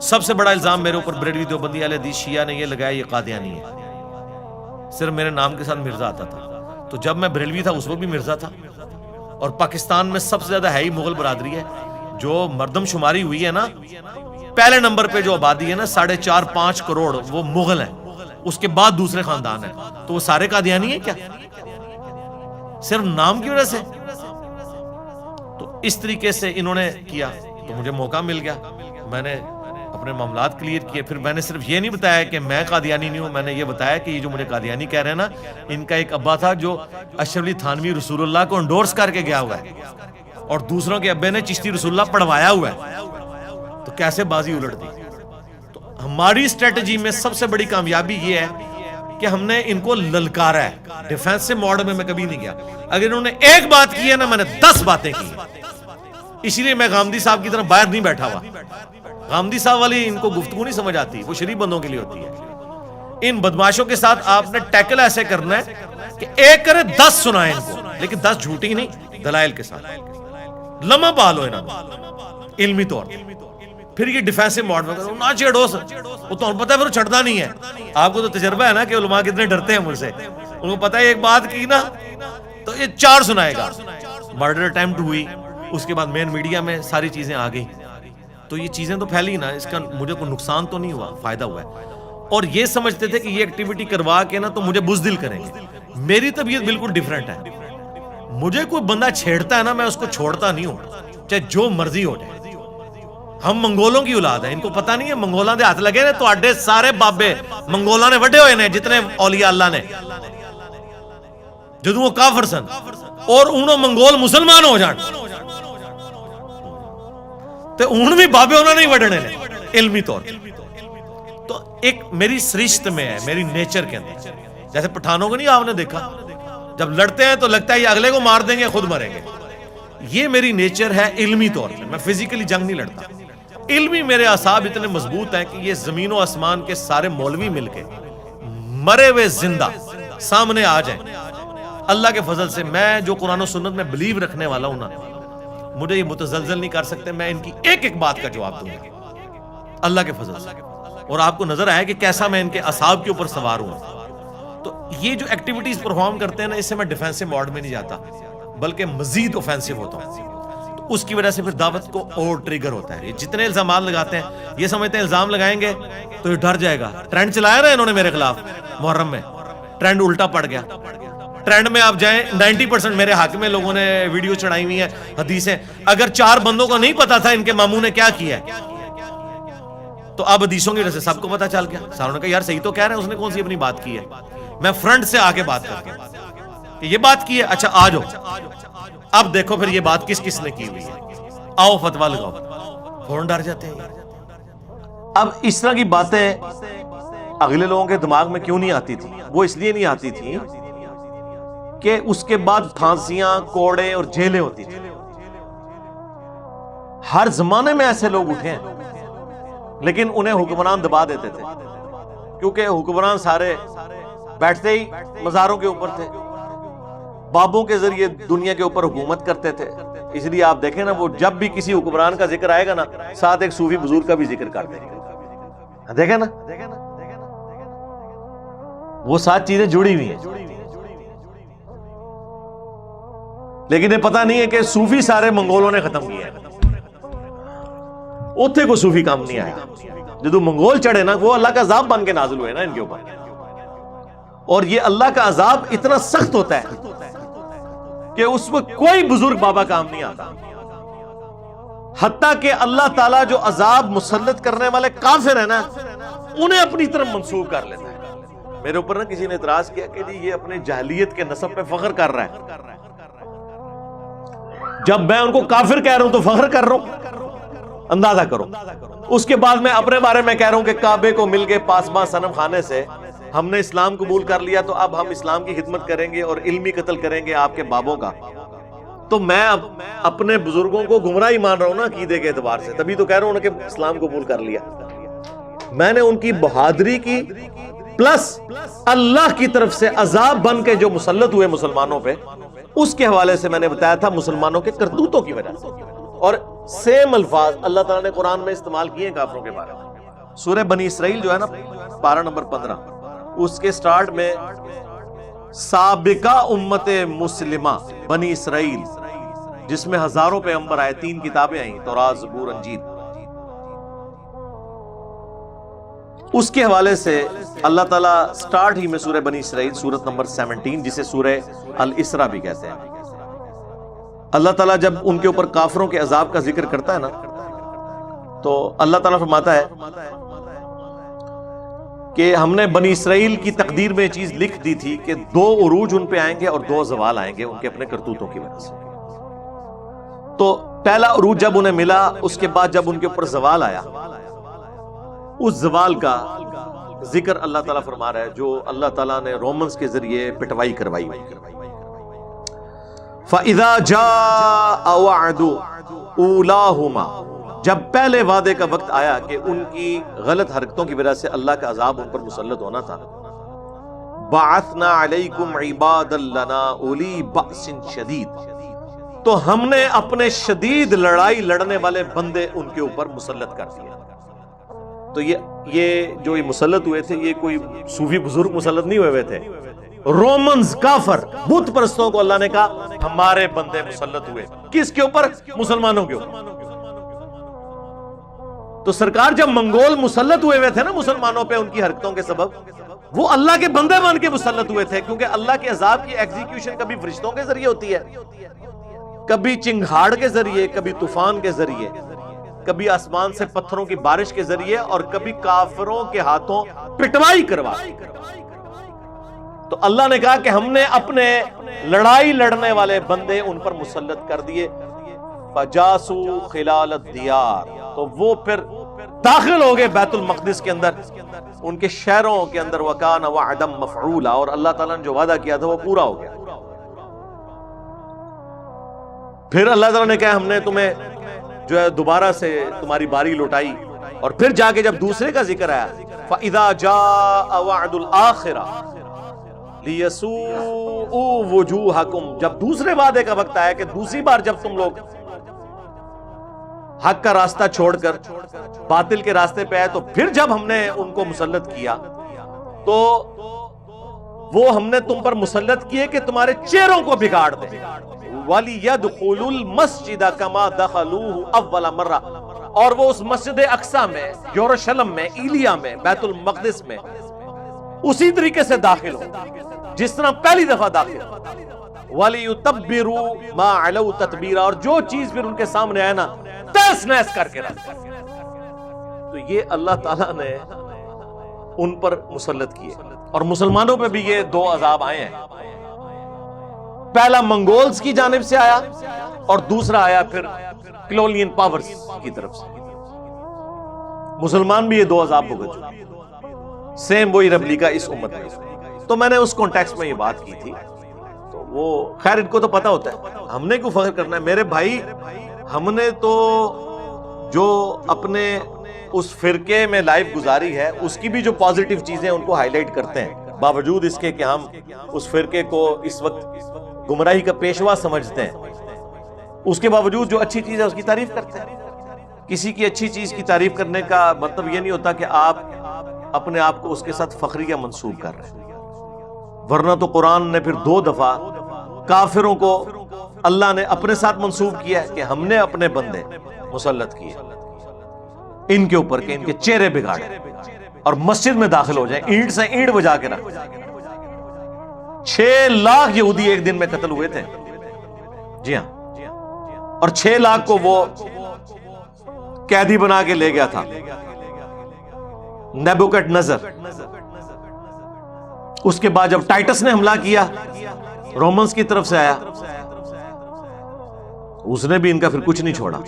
سب سے بڑا الزام میرے اوپر بریلوی دیوبندی اہل حدیث شیعہ نے یہ لگایا یہ قادیانی ہے. صرف میرے نام کے ساتھ مرزا آتا تھا. تو جب میں بریلوی تھا اس وقت بھی مرزا تھا. اور پاکستان میں سب سے زیادہ ہے ہی مغل برادری ہے. جو مردم شماری ہوئی ہے نا, پہلے نمبر پہ جو آبادی ہے نا 4.5-5 کروڑ وہ مغل ہیں, اس کے بعد دوسرے خاندان ہیں. تو وہ سارے قادیانی ہیں کیا صرف نام کی وجہ سے؟ تو اس طریقے سے انہوں نے کیا. تو مجھے موقع مل گیا, میں نے اپنے معاملات کلیئر کیے. پھر میں نے صرف یہ نہیں بتایا کہ میں قادیانی نہیں ہوں, میں نے یہ بتایا کہ یہ جو مجھے قادیانی کہہ رہے ہیں نا, ان کا ایک ابا تھا جو اشرف علی تھانوی رسول اللہ کو انڈورس کر کے گیا ہوا ہے, اور دوسروں کے ابے نے چشتی رسول اللہ پڑھوایا ہوا ہے. تو کیسے بازی الٹ دی؟ تو ہماری اسٹریٹجی میں سب سے بڑی کامیابی یہ ہے کہ ہم نے ان کو للکارا ہے. ڈیفینسو موڈ میں کبھی نہیں گیا. اگر انہوں نے ایک بات کی ہے نا, میں نے 10 باتیں کی. اسی لیے میں غامدی صاحب کی طرح باہر نہیں بیٹھا ہوا. غامدی صاحب والی ان کو گفتگو نہیں سمجھ آتی, وہ شریف بندوں کے لیے ہوتی ہے. ان بدماشوں کے ساتھ آپ نے ٹیکل ایسے کرنا ہے کہ ایک کرے 10 سنائیں ان کو, لیکن 10 جھوٹی نہیں, دلائل کے ساتھ. لمحہ پال ہو انہوں علمی طور. پھر یہ ڈیفینسو موڈ میں کرو نہ چھیڑو, وہ تو پتہ ہے پھر چھڑتا نہیں ہے. آپ کو تو تجربہ ہے نا کہ علماء کتنے ڈرتے ہیں مجھ سے. ان کو پتہ ہے ایک بات کی نا تو یہ 4 سنائے گا. مرڈر اٹیمپٹ ہوئی, اس کے بعد مین میڈیا میں ساری چیزیں آ گئی. تو یہ چیزیں تو پھیلی نا, اس کا مجھے کوئی نقصان تو نہیں ہوا, فائدہ ہوا ہے. اور یہ سمجھتے تھے کہ یہ ایکٹیویٹی کروا کے نا تو مجھے بزدل کریں گے. میری طبیعت بالکل ڈیفرنٹ ہے. مجھے کوئی بندہ چھیڑتا ہے نا, میں اس کو چھوڑتا نہیں ہوں, چاہے جو مرضی ہو جائے. ہم منگولوں کی اولاد ہیں, ان کو پتہ نہیں ہے منگولاں دے ہاتھ لگے نے تو اڈے سارے بابے منگولاں نے وڈے ہوئے نے, جتنے اولیاء اللہ نے, جدوں وہ کافر سن, اور انہوں منگول مسلمان ہو جان تے ہن بھی بابے انہوں نے وڈنے نے علمی طور. تو ایک میری سرشت میں ہے, میری نیچر کے اندر. جیسے پٹھانوں کو نہیں آپ نے دیکھا, جب لڑتے ہیں تو لگتا ہے یہ اگلے کو مار دیں گے خود مریں گے. یہ میری نیچر ہے علمی طور پہ. میں فزیکلی جنگ نہیں لڑتا. علمی میرے اعصاب اتنے مضبوط ہیں کہ یہ زمین و آسمان کے سارے مولوی مل کے مرے ہوئے زندہ سامنے آ جائیں اللہ کے فضل سے. میں جو قرآن و سنت میں بلیو رکھنے والا ہوں نا, مجھے یہ متزلزل نہیں کر سکتے. میں ان کی ایک ایک بات کا جواب دوں گا اللہ کے فضل سے. اور آپ کو نظر آیا کہ کیسا میں ان کے اعصاب کے اوپر سوار ہوں. تو یہ جو ایکٹیویٹیز پرفارم کرتے ہیں نا, اس سے میں ڈیفینسو موڈ میں نہیں جاتا, بلکہ مزید اوفینسو ہوتا ہوں. تو اس کی وجہ سے پھر دعوت کو اور ٹریگر ہوتا ہے. یہ جتنے الزامات لگاتے ہیں, یہ سمجھتے ہیں الزام لگائیں گے تو یہ ڈر جائے گا. ٹرینڈ چلایا نا انہوں نے میرے خلاف محرم میں, ٹرینڈ الٹا پڑ گیا. ٹرینڈ میں آپ جائیں 90% میرے حق میں لوگوں نے ویڈیو چڑھائی ہوئی ہیں, حدیثیں. اگر 4 بندوں کو نہیں پتا تھا ان کے ماموں نے کیا کیا ہے, تو اب حدیثوں کی وجہ سے سب کو پتا چل گیا. ساروں نے کہا یار صحیح تو کہہ رہے ہیں, اس نے کون سی اپنی بات کی ہے. میں فرنٹ سے آ کے بات کر کے کہ یہ بات کی ہے, اچھا آ جاؤ اب دیکھو پھر یہ بات کس کس نے کی ہوئی ہے, آؤ فتویٰ لگاؤ. فوراً ڈر جاتے ہیں. اب اس طرح کی باتیں اگلے لوگوں کے دماغ میں کیوں نہیں آتی تھی؟ وہ اس لیے نہیں آتی تھی کہ اس کے بعد پھانسیاں, کوڑے اور جیلیں ہوتی تھی. ہر زمانے میں ایسے لوگ اٹھے ہیں, لیکن انہیں حکمران دبا دیتے تھے, کیونکہ حکمران سارے بیٹھتے ہی مزاروں کے اوپر تھے, بابوں کے ذریعے دنیا کے اوپر حکومت کرتے تھے. اس لیے آپ دیکھیں نا, وہ جب بھی کسی حکمران کا ذکر آئے گا نا, ساتھ ایک صوفی بزرگ کا بھی ذکر کر دیں گے. دیکھیں نا, وہ سات چیزیں جڑی ہوئی ہیں. لیکن یہ پتہ نہیں ہے کہ صوفی سارے منگولوں نے ختم کیا ہے. اوتھے کو صوفی کام نہیں آیا. جدو منگول چڑھے نا, وہ اللہ کا عذاب بن کے نازل ہوئے نا ان کے اوپر. اور یہ اللہ کا عذاب اتنا سخت ہوتا ہے کہ اس میں کوئی بزرگ بابا کام نہیں آتا. حتیٰ کہ اللہ تعالیٰ جو عذاب مسلط کرنے والے کافر ہیں نا, انہیں اپنی طرف منسوب کر لیتا ہے. میرے اوپر نا کسی نے اعتراض کیا کہ جی یہ اپنے جاہلیت کے نسب پہ فخر کر رہا ہے. جب میں ان کو کافر کہہ رہا ہوں تو فخر کر رہا ہوں, اندازہ کرو. اس کے بعد میں اپنے بارے میں کہہ رہا ہوں کہ کعبے کو مل کے پاسباں صنم خانے سے ہم نے اسلام قبول کر لیا, تو اب ہم اسلام کی خدمت کریں گے اور علمی قتل کریں گے آپ کے بابوں کا. تو میں اب اپنے بزرگوں کو گمراہی مان رہا ہوں نا عقیدے کے اعتبار سے, تبھی تو کہہ رہا ہوں کہ اسلام قبول کر لیا. میں نے ان کی بہادری کی پلس اللہ کی طرف سے عذاب بن کے جو مسلط ہوئے مسلمانوں پہ, اس کے حوالے سے میں نے بتایا تھا مسلمانوں کے کرتوتوں کی وجہ سے. اور سیم الفاظ اللہ تعالیٰ نے قرآن میں استعمال کیے ہیں کافروں کے بارے میں. سورہ بنی اسرائیل جو ہے نا پارہ نمبر 15 اس کے سٹارٹ میں سابقہ امت مسلمہ بنی اسرائیل جس میں ہزاروں پیغمبر آئے، 3 کتابیں آئیں، تورات، زبور، انجیل، اس کے حوالے سے اللہ تعالیٰ سٹارٹ ہی میں سورہ بنی اسرائیل سورت نمبر 17 جسے سورہ الاسراء بھی کہتے ہیں، اللہ تعالیٰ جب ان کے اوپر کافروں کے عذاب کا ذکر کرتا ہے نا تو اللہ تعالیٰ فرماتا ہے کہ ہم نے بنی اسرائیل کی تقدیر میں یہ چیز لکھ دی تھی کہ 2 عروج ان پہ آئیں گے اور 2 زوال آئیں گے ان کے اپنے کرتوتوں کی وجہ سے. تو پہلا عروج جب انہیں ملا، اس کے بعد جب ان کے اوپر زوال آیا، اس زوال کا ذکر اللہ تعالیٰ فرما رہا ہے جو اللہ تعالیٰ نے رومنز کے ذریعے پٹوائی کروائی. فَإِذَا جَاءَ وَعْدُ أُولَاهُمَا، جب پہلے وعدے کا وقت آیا کہ ان کی غلط حرکتوں کی وجہ سے اللہ کا عذاب ان پر مسلط ہونا تھا، بَعَثْنَا عَلَيْكُمْ عِبَادًا لَنَا أُولِي بَأْسٍ شَدِيدٍ، تو ہم نے اپنے شدید لڑائی لڑنے والے بندے ان کے اوپر مسلط کر دیا. تو یہ جو یہ مسلط ہوئے تھے یہ کوئی صوفی بزرگ مسلط نہیں ہوئے تھے، رومنز، کافر، بت پرستوں کو اللہ نے کہا ہمارے بندے مسلط ہوئے. کس کے اوپر؟ مسلمانوں کے اوپر. تو سرکار جب منگول مسلط ہوئے تھے نا مسلمانوں پہ ان کی حرکتوں کے سبب، وہ اللہ کے بندے بن کے مسلط ہوئے تھے، کیونکہ اللہ کے عذاب کی ایگزیکیوشن کبھی فرشتوں کے ذریعے ہوتی ہے، کبھی چنگھاڑ کے ذریعے، کبھی طوفان کے ذریعے، کبھی آسمان سے پتھروں کی بارش کے ذریعے، اور کبھی کافروں کے ہاتھوں پٹوائی کروا. تو اللہ نے کہا کہ ہم نے اپنے لڑائی لڑنے والے بندے ان پر مسلط کر دیے. فجاسو خلال الدیار، تو وہ پھر داخل ہو گئے بیت المقدس کے اندر، ان کے شہروں کے اندر. وکان وعدا مفعولا، اور اللہ تعالیٰ نے جو وعدہ کیا تھا وہ پورا ہو گیا. پھر اللہ تعالیٰ نے کہا ہم نے تمہیں جو ہے دوبارہ سے تمہاری باری لوٹائی. اور پھر جا کے جب دوسرے کا ذکر آیا، فَإِذَا جَاءَ وَعْدُ الْآخِرَةِ لِيَسُوءُوا وُجُوهَكُمْ، جب دوسرے وعدے کا وقت آیا کہ دوسری بار جب تم لوگ حق کا راستہ چھوڑ کر باطل کے راستے پہ آئے، تو پھر جب ہم نے ان کو مسلط کیا تو وہ ہم نے تم پر مسلط کیے کہ تمہارے چہروں کو بگاڑ دیں. وَلِيَدْخُلُوا الْمَسْجِدَ كَمَا دَخَلُوهُ أَوَّلَ مَرَّةٍ، اور وہ اس مسجد اقصیٰ میں، یروشلم میں، ایلیا میں، بیت المقدس میں اسی طریقے سے داخل ہو جس طرح پہلی دفعہ داخل ہو. وَلِيُتَبِّرُوا مَا عَلَوْا تَتْبِيرًا، اور جو چیز پھر ان کے سامنے آئے نا تیس نیس کر کے رکھ. تو یہ اللہ تعالیٰ نے ان پر مسلط کیے. اور مسلمانوں پہ بھی یہ 2 عذاب آئے ہیں. پہلا منگولز کی جانب سے آیا اور دوسرا آیا پھر کلونین پاورز کی طرف سے. مسلمان بھی یہ 2 عذاب بھگت چکے، سیم وہی رب لکھا اس امت میں. تو میں نے اس کانٹیکسٹ میں یہ بات کی تھی. تو وہ خیر ان کو تو پتا ہوتا ہے، ہم نے کیوں فخر کرنا ہے میرے بھائی. ہم نے تو جو اپنے اس فرقے میں لائف گزاری ہے اس کی بھی جو پازیٹیو چیزیں ان کو ہائی لائٹ کرتے ہیں، باوجود اس کے کہ ہم اس فرقے کو اس وقت گمراہی کا پیشوا سمجھتے ہیں، اس کے باوجود جو اچھی چیز ہے اس کی تعریف کرتے ہیں. کسی کی اچھی چیز کی تعریف کرنے کا مطلب یہ نہیں ہوتا کہ آپ اپنے آپ کو اس کے ساتھ فخریہ منسوب کر رہے ہیں. ورنہ تو قرآن نے پھر 2 دفعہ کافروں کو اللہ نے اپنے ساتھ منسوب کیا ہے کہ ہم نے اپنے بندے مسلط کیے ان کے اوپر کہ ان کے چہرے بگاڑے اور مسجد میں داخل ہو جائیں، اینٹ سے اینٹ بجا کے رکھ. 6 لاکھ یہودی ایک دن میں قتل ہوئے تھے. جی ہاں، اور 6 لاکھ کو وہ قیدی بنا کے لے گیا تھا نیبوکڈ نظر. اس کے بعد جب ٹائٹس نے حملہ کیا رومنز کی طرف سے آیا، اس نے بھی ان کا پھر کچھ نہیں چھوڑا.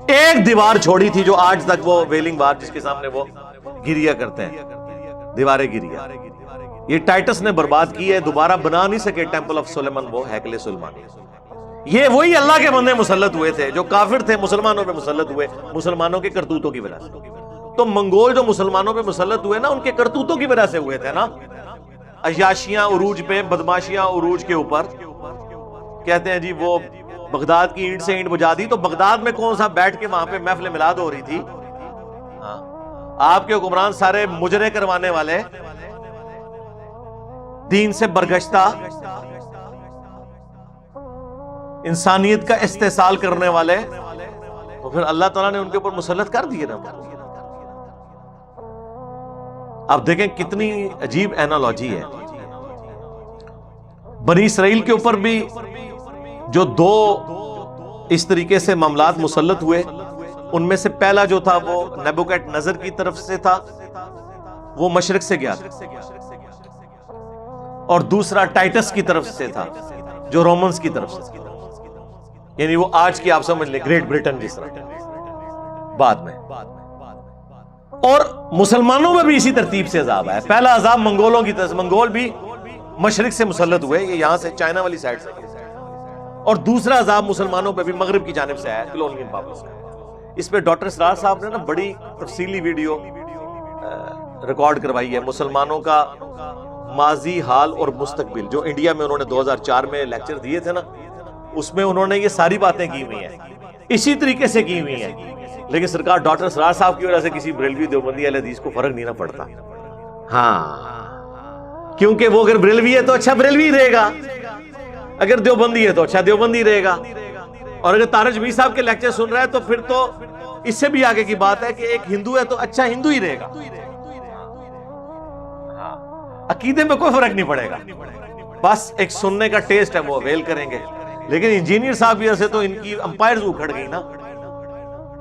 ایک دیوار چھوڑی تھی جو آج تک وہ ویلنگ وار جس کے سامنے وہ گریا کرتے ہیں، دیواریں گریا، یہ ٹائٹس نے برباد کی ہے. دوبارہ بنا نہیں سکے ٹیمپل آف سلیمان، وہ ہیکل سلیمانی. یہ وہی اللہ کے بندے مسلط ہوئے تھے جو کافر تھے، مسلمانوں پہ مسلط ہوئے مسلمانوں کے کرتوتوں کی وجہ سے. تو منگول جو مسلمانوں پہ مسلط ہوئے نا ان کے کرتوتوں کی وجہ سے ہوئے تھے نا. عیاشیاں عروج پہ، بدماشیاں عروج کے اوپر، کہتے ہیں جی وہ بغداد کی اینٹ سے اینٹ بجا دی، تو بغداد میں کون سا بیٹھ کے وہاں پہ محفل میلاد ہو رہی تھی؟ ہاں، آپ کے حکمران سارے مجرے کروانے والے، دین سے برگشتہ، انسانیت کا استحصال کرنے والے، تو پھر اللہ تعالیٰ نے ان کے اوپر مسلط کر دیے نا۔ آپ دیکھیں کتنی عجیب اینالوجی ہے۔ بنی اسرائیل کے اوپر بھی جو دو اس طریقے سے معاملات مسلط ہوئے، ان میں سے پہلا جو تھا وہ نیبوکیڈ نظر کی طرف سے تھا، وہ مشرق سے گیا تھا، اور دوسرا ٹائٹس کی طرف سے تھا جو رومنز کی طرف سے، یعنی وہ آج کی آپ سمجھ لیں گریٹ برٹن جس طرح بعد میں۔ اور مسلمانوں میں بھی اسی ترتیب سے عذاب آیا۔ پہلا عذاب منگولوں کی طرف سے، منگول بھی مشرق سے مسلط ہوئے، یہ یہاں سے چائنا والی سائڈ سے، اور دوسرا عذاب مسلمانوں پہ بھی مغرب کی جانب سے آیا، کلونین پاورز کا۔ اس پہ ڈاکٹر اسرار صاحب نے نا بڑی تفصیلی ویڈیو ریکارڈ کروائی ہے، مسلمانوں کا ماضی، حال اور مستقبل، جو انڈیا میں انہوں نے 2004 میں لیکچر دیے تھے نا، اس میں انہوں نے یہ ساری باتیں کی ہوئی ہیں، اسی طریقے سے کی ہوئی ہیں۔ لیکن سرکار ڈاکٹر اسرار صاحب کی وجہ سے کسی بریلوی دیوبندی اہل حدیث کو فرق نہیں نہ پڑتا، ہاں، کیونکہ وہ اگر بریلوی ہے تو اچھا بریلوی رہے گا، اگر دیوبندی ہے تو اچھا دیوبندی رہے گا، اور اگر تارج بھی صاحب کے لیکچر سن رہا ہے تو پھر تو اس سے بھی آگے کی بات ہے کہ ایک ہندو ہے تو اچھا ہندو ہی رہے گا، عقیدے میں کوئی فرق نہیں پڑے گا، بس ایک سننے کا ٹیسٹ ہے، وہ اویل کریں گے۔ لیکن انجینئر صاحب کی وجہ سے تو ان کی امپائرز اکھڑ گئی نا،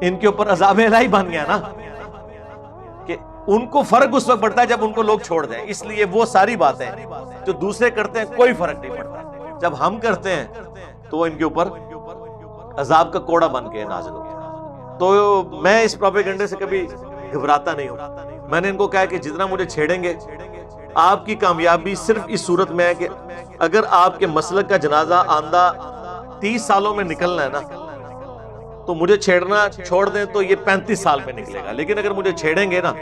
ان کے اوپر عذاب الہی بن گیا نا، کہ ان کو فرق اس وقت پڑتا ہے جب ان کو لوگ چھوڑ دیں۔ اس لیے وہ ساری باتیں جو دوسرے کرتے ہیں کوئی فرق نہیں پڑتا، جب ہم کرتے ہیں تو وہ ان کے اوپر عذاب کا کوڑا بن کے نازل ہوتا ہے۔ تو میں اس پروپیگنڈے سے کبھی گھبراتا نہیں ہوں۔ میں نے ان کو کہا کہ جتنا مجھے چھیڑیں گے، آپ کی کامیابی صرف اس صورت میں ہے کہ اگر آپ کے مسلک کا جنازہ آندہ 30 سالوں میں نکلنا ہے نا، تو مجھے چھیڑنا چھوڑ دیں تو یہ 35 سال میں نکلے گا، لیکن اگر مجھے چھیڑیں گے نا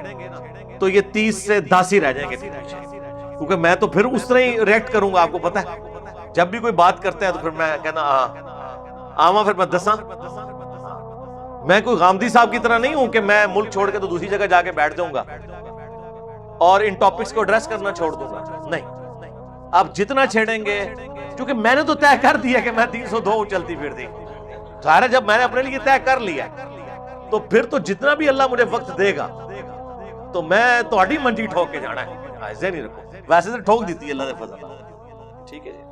تو یہ 30 سے 10 ہی رہ جائیں گے، کیونکہ میں تو پھر اس طرح ہی ریئیکٹ کروں گا۔ آپ کو پتہ ہے جب بھی کوئی بات کرتے ہیں تو پھر میں کہنا آما، پھر میں دساں۔ میں کوئی غامدی صاحب کی طرح نہیں ہوں کہ میں ملک چھوڑ کے تو دوسری جگہ جا کے بیٹھ جاؤں گا اور ان ٹاپکس کو ایڈریس کرنا چھوڑ دوں گا، نہیں۔ آپ جتنا چھیڑیں گے، کیونکہ میں نے تو طے کر دیا کہ میں 302 چلتی پھرتی، ظاہر ہے جب میں نے اپنے لیے طے کر لیا تو پھر تو جتنا بھی اللہ مجھے وقت دے گا تو میں تہاڈی منجی ٹھوک کے جانا ہے، ایسے نہیں رکھو، ویسے تو ٹھوک دیتی ہے اللہ نے فضل، ٹھیک ہے جی۔